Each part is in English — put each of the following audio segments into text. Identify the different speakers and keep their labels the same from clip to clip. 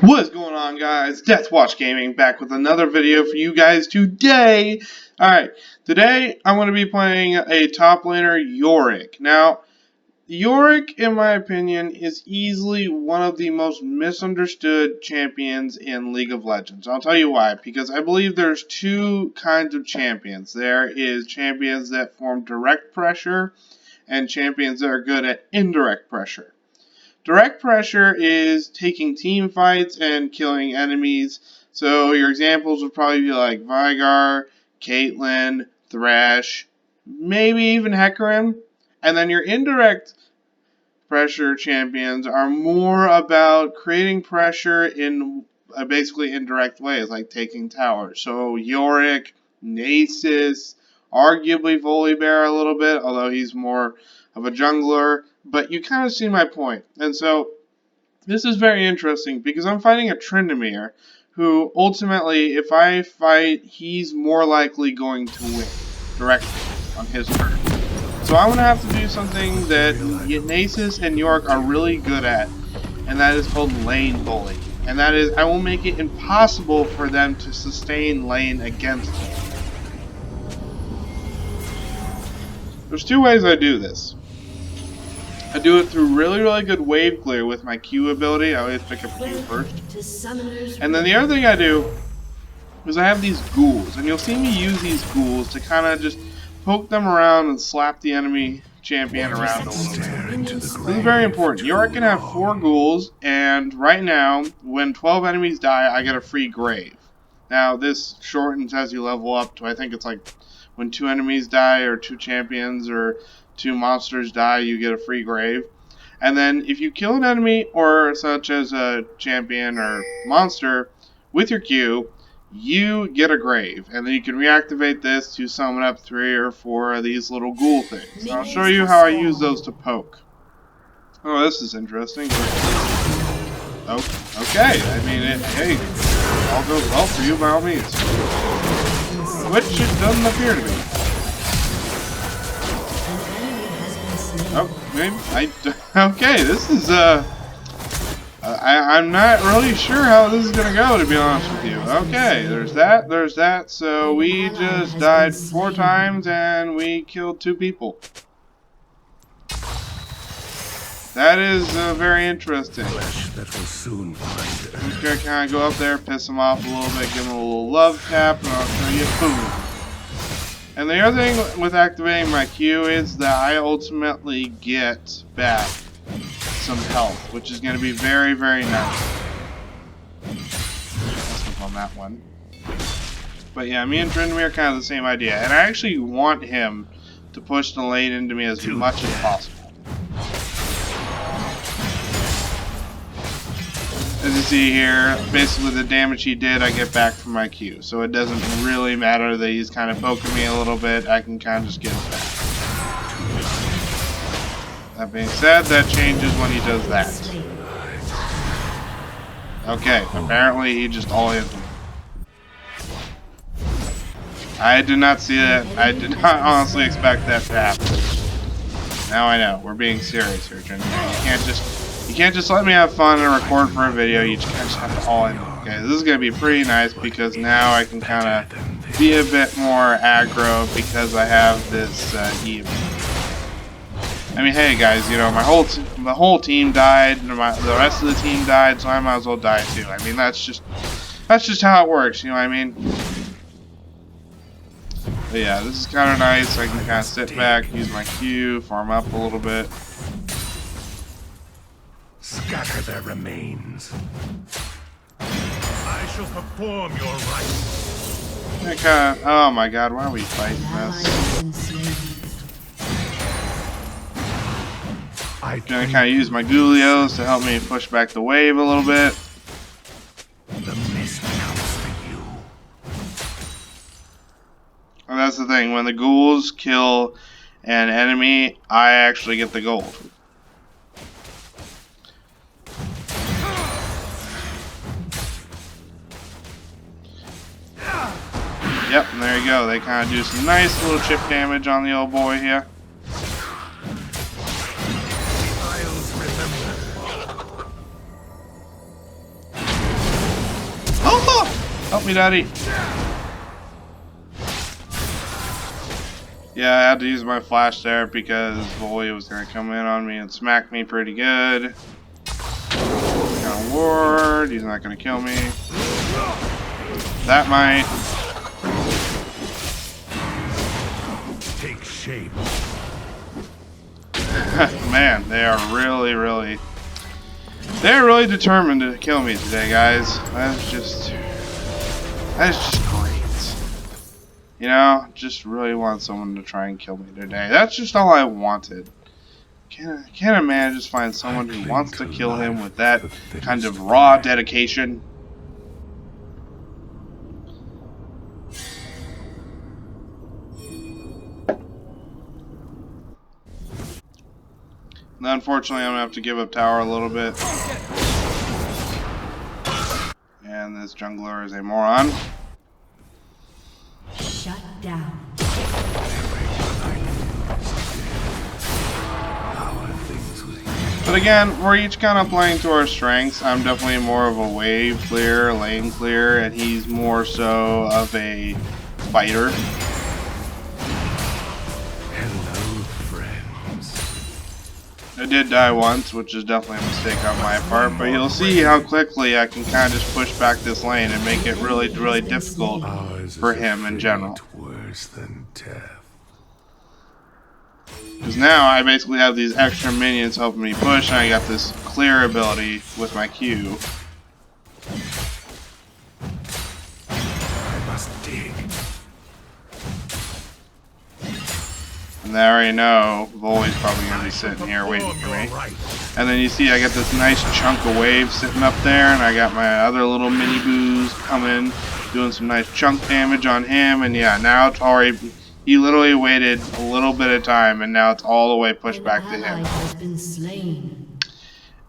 Speaker 1: What's going on, guys? Death Watch Gaming back with another video for you guys today. Alright, today I'm going to be playing a top laner, Yorick. Now, Yorick, in my opinion, is easily one of the most misunderstood champions in League of Legends. I'll tell you why. Because I believe there's two kinds of champions. There is champions that form direct pressure and champions that are good at indirect pressure. Direct pressure is taking team fights and killing enemies. So your examples would probably be like Veigar, Caitlyn, Thresh, maybe even Hecarim. And then your indirect pressure champions are more about creating pressure in basically indirect ways, like taking towers. So Yorick, Nasus, arguably Volibear a little bit, although he's more of a jungler. But you kind of see my point. And so this is very interesting because I'm fighting a Tryndamere who ultimately, if I fight, he's more likely going to win directly on his turn. So I'm going to have to do something that Nasus and Yorick are really good at, and that is called lane bully. And that is, I will make it impossible for them to sustain lane against me. There's two ways I do this. I do it through really good wave clear with my Q ability. I always pick up Q first. And then the other thing I do is I have these ghouls. And you'll see me use these ghouls to kind of just poke them around and slap the enemy champion around a little bit. This is very important. Yorick can have 4 ghouls, and right now, when 12 enemies die, I get a free grave. Now, this shortens as you level up to, I think it's like when 2 enemies die, or 2 champions, or 2 monsters die, you get a free grave. And then if you kill an enemy, or such as a champion or monster, with your Q, you get a grave. And then you can reactivate this to summon up 3 or 4 of these little ghoul things. And I'll show you how I use those to poke. Oh, this is interesting. Oh, okay. I mean, hey, all goes well for you by all means. Which it doesn't appear to be. Oh, maybe okay, this is, I'm not really sure how this is gonna go, to be honest with you. Okay, there's that, so we just died 4 times, and we killed 2 people. That is, very interesting. I'm just gonna kinda go up there, piss him off a little bit, give him a little love tap, and I'll show you, boom. And the other thing with activating my Q is that I ultimately get back some health, which is going to be very nice. That's on that one. But yeah, me and Tryndamere are kind of the same idea. And I actually want him to push the lane into me as much as possible. As you see here, basically the damage he did, I get back from my Q. So it doesn't really matter that he's kind of poking me a little bit. I can kind of just get it back. That being said, that changes when he does that. Okay, apparently he just all-in me. I did not see that. I did not honestly expect that to happen. Now I know. We're being serious here, Tryndamere. You can't just let me have fun and record for a video. You just have to all in. Okay, this is going to be pretty nice because now I can kind of be a bit more aggro because I have this Eve. I mean, hey guys, you know, the whole team died, the rest of the team died, so I might as well die too. I mean, that's just how it works. You know what I mean? But yeah, this is kind of nice. I can kind of sit back, use my Q, farm up a little bit.
Speaker 2: Scatter their remains. I shall perform your rites.
Speaker 1: Oh my god, why are we fighting this? I'm gonna kind of use my Ghoulios to help me push back the wave a little bit.
Speaker 2: The mist comes for you.
Speaker 1: And that's the thing, when the ghouls kill an enemy, I actually get the gold. Yep, and there you go. They kind of do some nice little chip damage on the old boy here. Help me, Daddy. Yeah, I had to use my flash there because Volley was going to come in on me and smack me pretty good. Got a ward. He's not going to kill me. That might.
Speaker 2: Take shape.
Speaker 1: Man, they are really they're really determined to kill me today, guys. That's just great. You know, just really want someone to try and kill me today. That's just all I wanted. Can a man just find someone who wants to kill him with that kind of raw dedication? Now, unfortunately, I'm going to have to give up tower a little bit. And this jungler is a moron.
Speaker 3: Shut down.
Speaker 1: But again, we're each kind of playing to our strengths. I'm definitely more of a wave clear, lane clear, and he's more so of a fighter.
Speaker 2: Hello, friends.
Speaker 1: I did die once, which is definitely a mistake on my part, but you'll see how quickly I can kind of just push back this lane and make it really difficult for him in general.
Speaker 2: Worse than death.
Speaker 1: Because now I basically have these extra minions helping me push, and I got this clear ability with my Q.
Speaker 2: I must dig.
Speaker 1: And I already know Volley's probably going to be sitting here waiting for me. And then you see I got this nice chunk of wave sitting up there, and I got my other little mini boos coming, doing some nice chunk damage on him, and yeah, now it's already... He literally waited a little bit of time, and now it's all the way pushed back to him.
Speaker 3: Has been slain.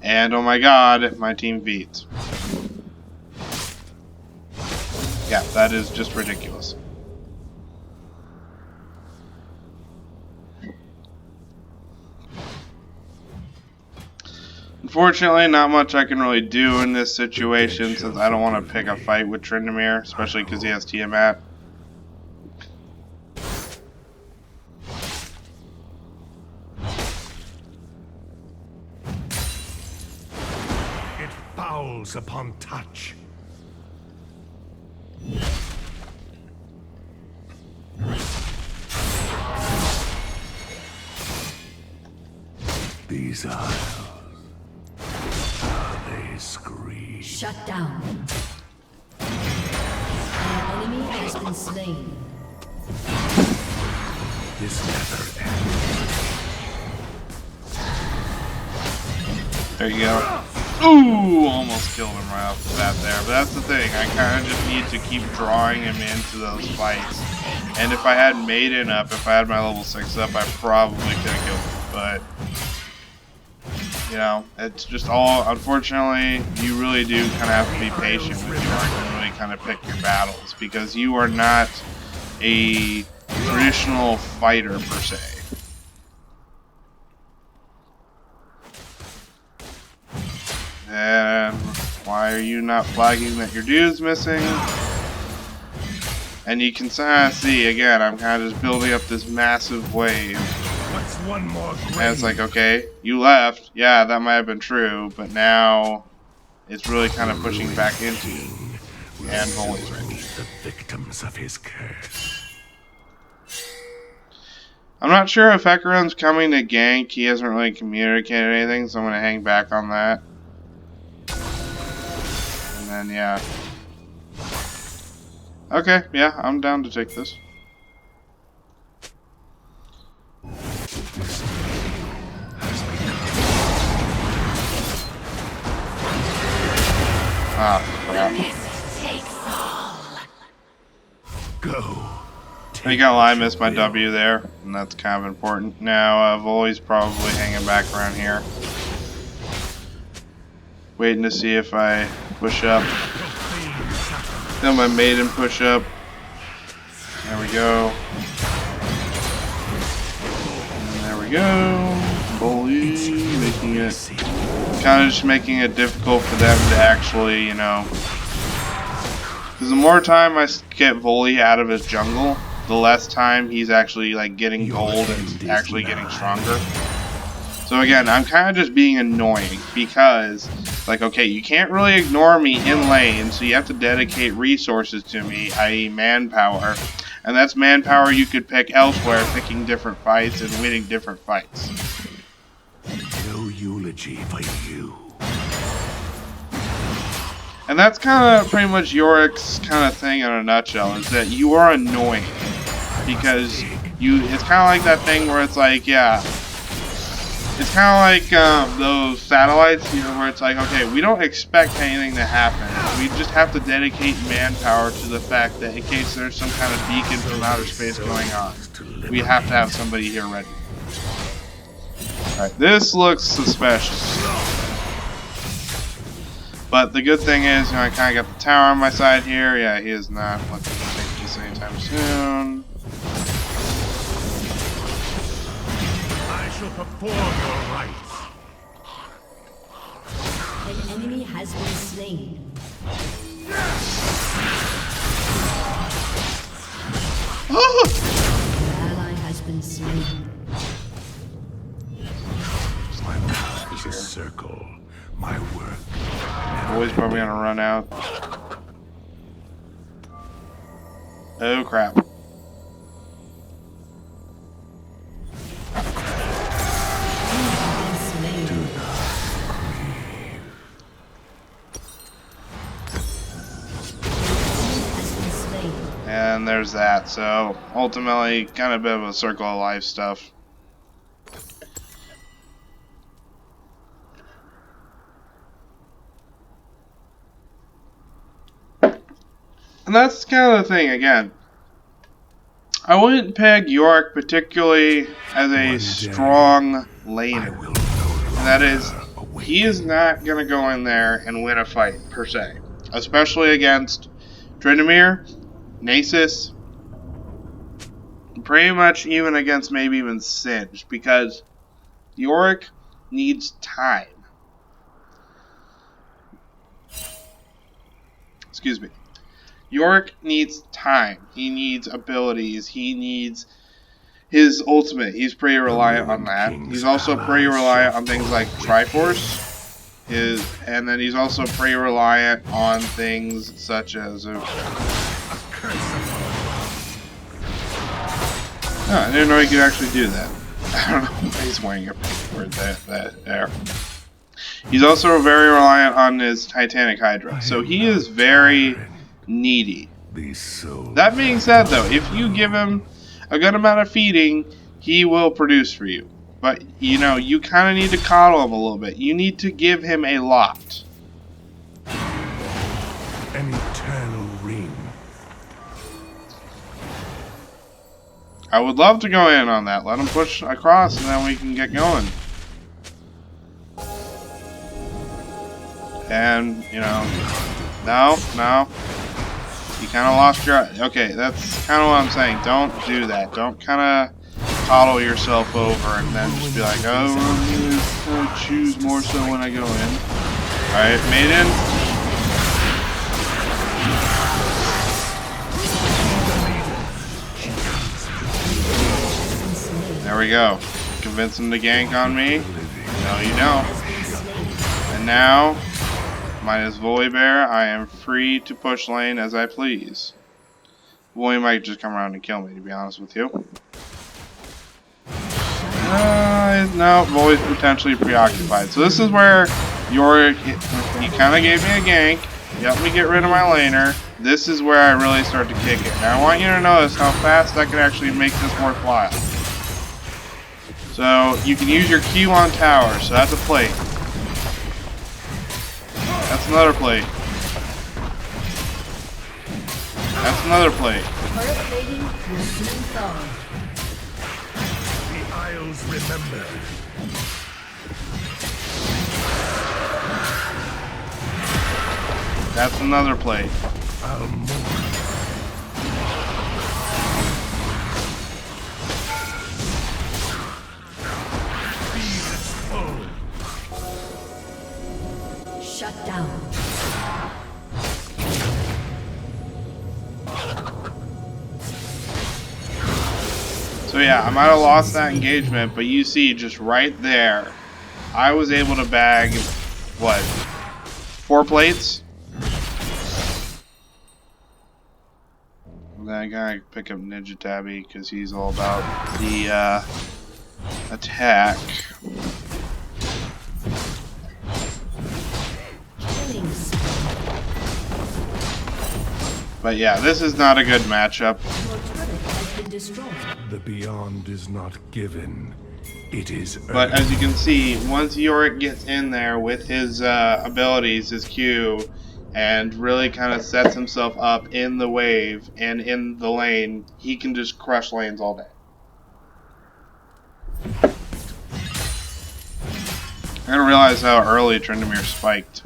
Speaker 1: And oh my god, my team beats. Yeah, that is just ridiculous. Unfortunately, not much I can really do in this situation since I don't want to pick a fight with Tryndamere, especially because he has Tiamat.
Speaker 2: Fouls upon touch. These isles, how they scream.
Speaker 3: Shut down. An enemy has been slain.
Speaker 2: This never ends.
Speaker 1: There you go. Ooh, almost killed him right off the bat there. But that's the thing, I kind of just need to keep drawing him into those fights. And if I had Maiden up, if I had my level 6 up, I probably could have killed him. But, you know, it's just all, unfortunately, you really do kind of have to be patient with Yorick and really kind of pick your battles. Because you are not a traditional fighter, per se. And why are you not flagging that your dude's missing? And you can see, again, I'm kind of just building up this massive wave.
Speaker 2: What's one more grave?
Speaker 1: And it's like, okay, you left. Yeah, that might have been true, but now it's really kind of pushing back into you. And Volley's right.
Speaker 2: The victims of his curse.
Speaker 1: I'm not sure if Hecarim's coming to gank. He hasn't really communicated anything, so I'm going to hang back on that. And then, yeah. Okay, yeah, I'm down to take this. Ah, crap.
Speaker 2: Go.
Speaker 1: I got I missed my W there, and that's kind of important. Now, Volley's probably hanging back around here. Waiting to see if I push up. Then my Maiden push up. There we go. And there we go. Volley making it, kind of just making it difficult for them to actually, you know, Because the more time I get Voli out of his jungle, the less time he's actually like getting gold and actually getting stronger. So again, I'm kind of just being annoying because, like, okay, you can't really ignore me in lane, so you have to dedicate resources to me, i.e. manpower. And that's manpower you could pick elsewhere, picking different fights and winning different fights.
Speaker 2: No eulogy for you.
Speaker 1: And that's kind of pretty much Yorick's kind of thing in a nutshell, is that you are annoying. Because it's kind of like that thing where it's like, yeah, it's kind of like those satellites, you know, where it's like, okay, we don't expect anything to happen. We just have to dedicate manpower to the fact that in case there's some kind of beacon from outer space going on, we have to have somebody here ready. Alright, this looks suspicious. But the good thing is, you know, I kind of got the tower on my side here. Yeah, he is not looking to take this anytime soon.
Speaker 2: I shall perform your rites.
Speaker 3: An enemy has been slain. An ally has been slain.
Speaker 2: My path is a circle. My work.
Speaker 1: Boy's probably gonna run out. Oh crap. And there's that. So ultimately, kind of a bit of a circle of life stuff. And that's kind of the thing, again. I wouldn't peg Yorick particularly as a strong laner. And that is, he is not going to go in there and win a fight, per se. Especially against Tryndamere, Nasus, pretty much even against maybe even Singed. Because Yorick needs time. Excuse me. Yorick needs time. He needs abilities. He needs his ultimate. He's pretty reliant on that. He's also pretty reliant on things like Triforce. And then he's also pretty reliant on things such as... Oh, I didn't know he could actually do that. I don't know why he's wearing a word that there. He's also very reliant on his Titanic Hydra. So he is very needy. That being said, though, if you give him a good amount of feeding, he will produce for you. But, you know, you kind of need to coddle him a little bit. You need to give him a lot.
Speaker 2: An eternal ring.
Speaker 1: I would love to go in on that. Let him push across and then we can get going. And, you know, no. You kind of lost your... Okay, that's kind of what I'm saying. Don't do that. Don't kind of coddle yourself over and then just be like, oh, I'm going to choose more so when I go in. Alright, Maiden. There we go. Convince him to gank on me. No, you don't. And now... minus Volibear, I am free to push lane as I please. Volley might just come around and kill me, to be honest with you. No, Volley's potentially preoccupied. So this is where Yorick, you kind of gave me a gank. You helped me get rid of my laner. This is where I really start to kick it. Now I want you to notice how fast I can actually make this worthwhile. So you can use your Q on tower, so that's a plate. That's another plate. That's another plate.
Speaker 3: Turret plating will soon thaw.
Speaker 2: The Isles remember.
Speaker 1: That's another plate.
Speaker 2: I'll mourn.
Speaker 3: Shut down.
Speaker 1: So yeah, I might have lost that engagement, but you see just right there, I was able to bag, what, 4 plates? Then I gotta pick up Ninja Tabby because he's all about the attack. But yeah, this is not a good matchup.
Speaker 2: The beyond is not given. It is earned.
Speaker 1: But as you can see, once Yorick gets in there with his abilities, his Q, and really kind of sets himself up in the wave and in the lane, he can just crush lanes all day. I didn't realize how early Tryndamere spiked.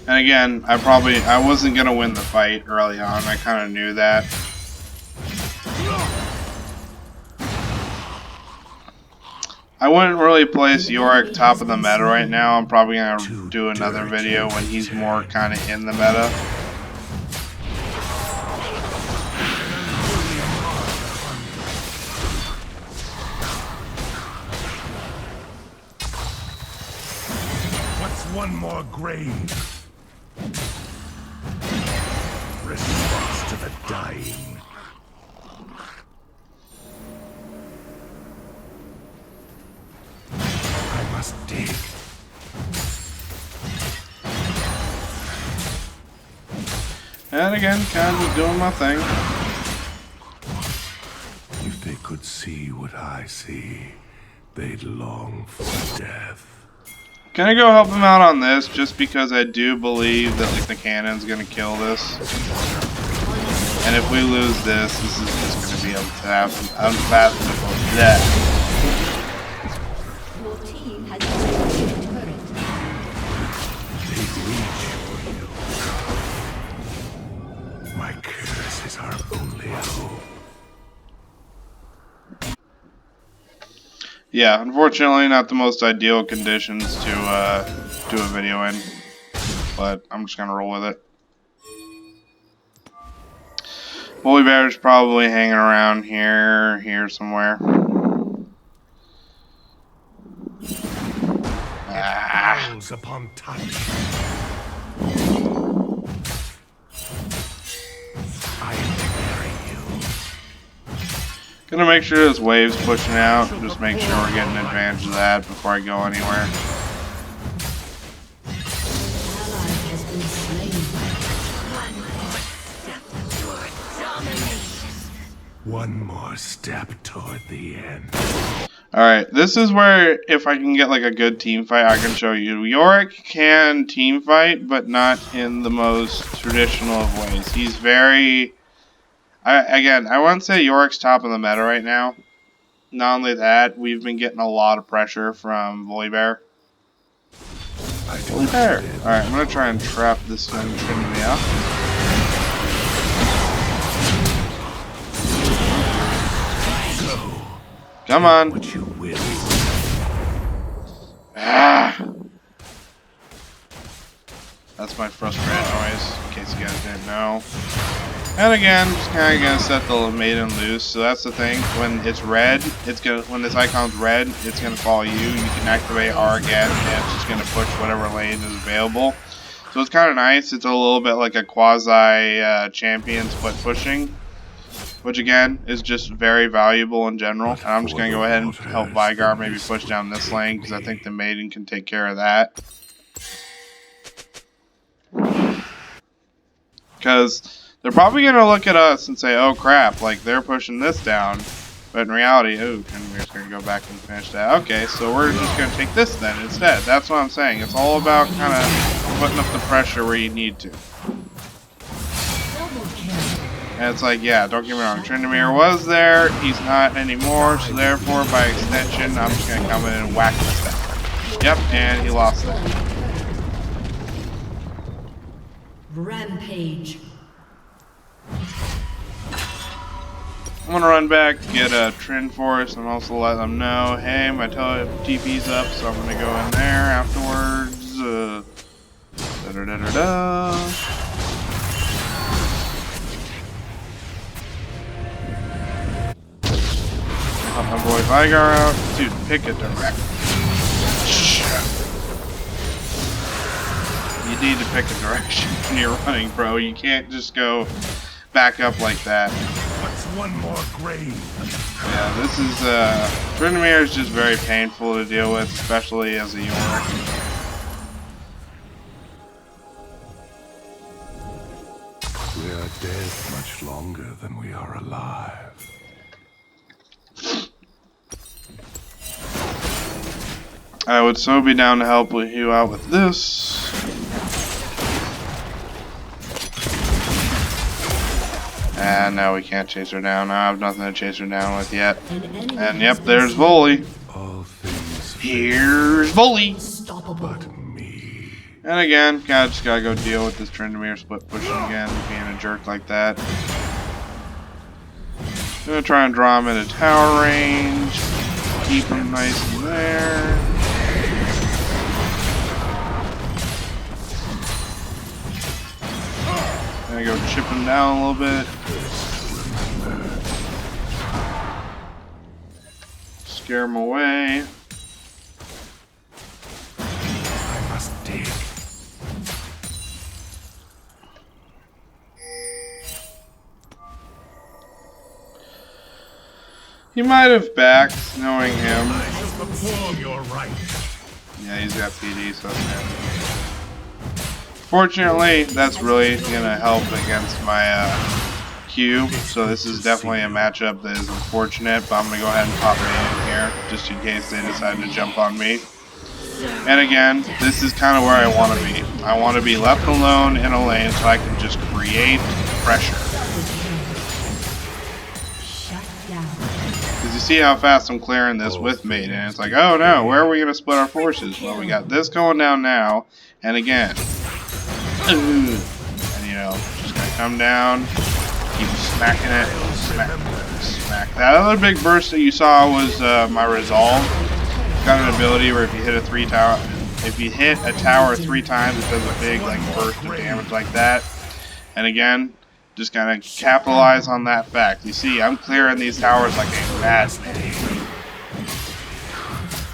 Speaker 1: And again, I wasn't gonna win the fight early on. I kind of knew that. I wouldn't really place Yorick top of the meta right now. I'm probably gonna do another video when he's more kind of in the meta.
Speaker 2: What's one more grave? Response to the dying. I must dig.
Speaker 1: And again, kind of doing my thing.
Speaker 2: If they could see what I see, they'd long for death.
Speaker 1: Gonna go help him out on this, just because I do believe that like the cannon's gonna kill this. And if we lose this, this is just gonna be unfathomable death.
Speaker 3: Your team has destroyed a turret.
Speaker 2: They reach for you. My curses are only hope.
Speaker 1: Yeah, unfortunately not the most ideal conditions to do a video in, but I'm just gonna roll with it. Woolly Bear's probably hanging around here somewhere.
Speaker 2: Bounds upon touch. I am preparing you.
Speaker 1: Gonna make sure this wave's pushing out. Just make sure we're getting advantage of that before I go anywhere.
Speaker 2: One more step toward the end.
Speaker 1: Alright, this is where if I can get like a good team fight, I can show you. Yorick can team fight, but not in the most traditional of ways. He's very... I wouldn't say Yorick's top of the meta right now. Not only that, we've been getting a lot of pressure from Woolly Bear. Woolly Bear! Alright, I'm gonna try and trap this young Trinity out. Come on!
Speaker 2: What you will.
Speaker 1: Ah! That's my frustrated noise, in case you guys didn't know. And again, just kind of gonna set the maiden loose. So that's the thing. When it's red, when this icon's red, it's gonna follow you. You can activate R again, and it's just gonna push whatever lane is available. So it's kind of nice. It's a little bit like a quasi champion split pushing, which again is just very valuable in general. And I'm just gonna go ahead and help Vigar maybe push down this lane because I think the maiden can take care of that. Because they're probably going to look at us and say, oh crap, like they're pushing this down. But in reality, oh, and we're just going to go back and finish that. Okay, so we're just going to take this then instead. That's what I'm saying. It's all about kind of putting up the pressure where you need to. And it's like, yeah, don't get me wrong, Tryndamere was there, he's not anymore, so therefore, by extension, I'm just going to come in and whack this down. Yep, and he lost that.
Speaker 3: Rampage.
Speaker 1: I'm gonna run back, get a Trin Force, and also let them know, hey, my TP's up, so I'm gonna go in there afterwards. Help my boy Vigar out. Dude, pick a direction. You need to pick a direction when you're running, bro. You can't just go back up like that.
Speaker 2: What's one more grave?
Speaker 1: Yeah, this is, Tryndamere is just very painful to deal with, especially as a Yorick.
Speaker 2: We are dead much longer than we are alive.
Speaker 1: I would so be down to help you out with this. And now we can't chase her down. I have nothing to chase her down with yet. And yep, there's Volley.
Speaker 2: All things
Speaker 1: Here's Volley.
Speaker 2: but me.
Speaker 1: And again, just gotta go deal with this Tryndamere split pushing again, being a jerk like that. Gonna try and draw him into tower range. Keep him nice in there. Gonna go chip him down a little bit. Scare him away.
Speaker 2: I must dig.
Speaker 1: He might have backed, knowing him.
Speaker 2: Perform your right.
Speaker 1: Yeah, he's got PD, so that's good. Fortunately, that's really gonna help against my Q. So this is definitely a matchup that is unfortunate, but I'm gonna go ahead and pop me in here just in case they decide to jump on me. And again, this is kind of where I want to be. I want to be left alone in a lane so I can just create pressure. Because you see how fast I'm clearing this with Maiden. It's like, oh no, where are we gonna split our forces? Well, we got this going down now, and again. And you know, just gonna come down, keep smacking it, smack, smack. That other big burst that you saw was my resolve. It's got an ability where if you hit a tower 3 times, it does a big like burst of damage like that. And again, just gonna capitalize on that fact. You see, I'm clearing these towers like a madman.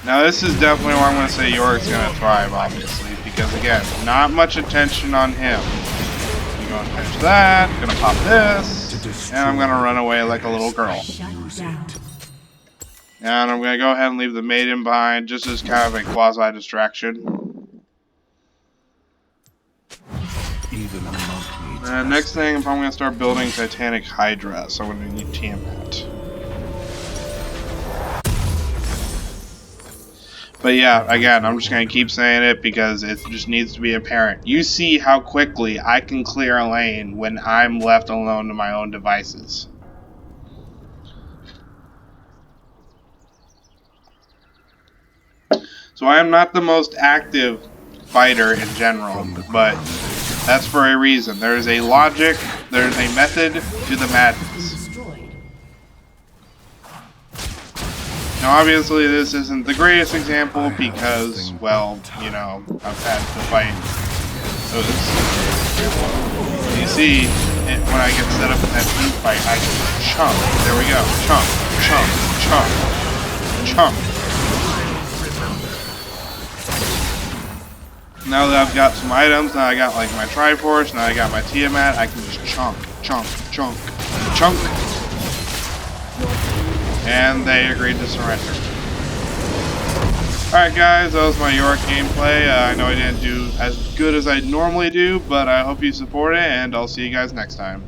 Speaker 1: Now this is definitely where I'm gonna say Yorick's gonna thrive, obviously. Because again, not much attention on him. I'm gonna finish that, gonna pop this, and I'm gonna run away like a little girl. And I'm gonna go ahead and leave the Maiden behind just as kind of a quasi distraction. And next thing, I'm gonna start building Titanic Hydra, so I'm gonna need Tiamat. But yeah, again, I'm just going to keep saying it because it just needs to be apparent. You see how quickly I can clear a lane when I'm left alone to my own devices. So I am not the most active fighter in general, but that's for a reason. There is a logic, there is a method to the madness. Now obviously this isn't the greatest example because, well, you know, I've had to fight those. You see, when I get set up in that team fight, I can chunk. There we go. Chunk, chunk, chunk, chunk. Now that I've got some items, now I got like my Triforce, now I got my Tiamat, I can just chunk, chunk, chunk, chunk. And they agreed to surrender. Alright guys, that was my Yorick gameplay. I know I didn't do as good as I normally do, but I hope you support it, and I'll see you guys next time.